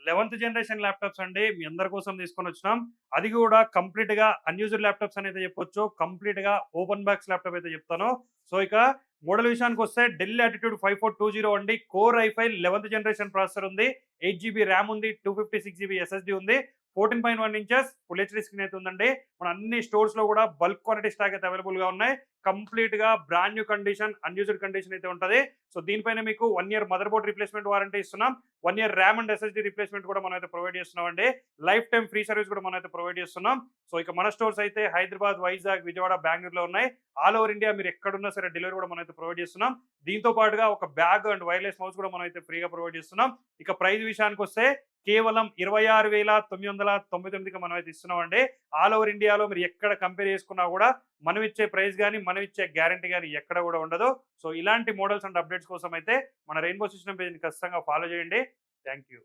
11th generation laptops అండి. మీ అందరి కోసం తీసుకొనొచ్చినాం. అది గూడా కంప్లీట్‌గా అన్‌యూజ్డ్ ల్యాప్‌టాప్స్ అనైతే చెప్పొచ్చు. కంప్లీట్‌గా ఓపెన్ బాక్స్ ల్యాప్‌టాప్ అయితే చెప్తాను. సో, ఇక మోడల్ విషయానికొస్తే డెల్ లాటిట్యూడ్ 5420 అండి. కోర్ ఐ5 11th జనరేషన్ ప్రాసెసర్ ఉంది. 8 జీబీ ర్యామ్ ఉంది. 256 జీబీ ఎస్ఎస్‌డీ ఉంది. 14.1 ఇంచెస్ ఫుల్ హెచ్‌డీ స్క్రీన్ అయితే ఉందండి. మన అన్ని స్టోర్స్‌లో గూడా బల్క్ క్వాంటిటీ స్టాక్ అయితే అవైలబుల్‌గా ఉన్నాయి. కంప్లీట్‌గా brand new condition, unused condition అయితే ఉంటది. సో, దీనిపైన మీకు 1 year mother board replacement warranty ఇస్తున్నాం. 1 year RAM and SSD replacement కూడా మనమైతే ప్రొవైడ్ చేస్తున్నామండి. లైఫ్ టైమ్ ఫ్రీ సర్వీస్ కూడా మనమైతే ప్రొవైడ్ చేస్తున్నాం. సో, ఇక మన స్టోర్స్ అయితే హైదరాబాద్, వైజాగ్, విజయవాడ, బెంగుళూరులో ఉన్నాయి. ఆల్ ఓవర్ ఇండియా మీరు ఎక్కడున్నా సరే డెలివరీ కూడా మనమైతే ప్రొవైడ్ చేస్తున్నాం. దీంతో పాటుగా ఒక బ్యాగ్ అండ్ వైర్‌లెస్ మౌస్ కూడా మనమైతే ఫ్రీగా ప్రొవైడ్ చేస్తున్నాం. ఇక ప్రైస్ విషయానికొస్తే కేవలం 26,999కి మనమైతే ఇస్తున్నామండి. ఆల్ ఓవర్ ఇండియాలో మీరు ఎక్కడ కంపేర్ చేసుకున్నా కూడా మనం ఇచ్చే ప్రైస్ గాని, మనం ఇచ్చే గ్యారంటీ గాని ఎక్కడ కూడా ఉండదు. సో, ఇలాంటి మోడల్స్ అండ్ అప్డేట్స్ కోసం అయితే మన రెయిన్బో సిస్టమ్ పేజ్‌ని ఖచ్చితంగా ఫాలో చేయండి. Thank you.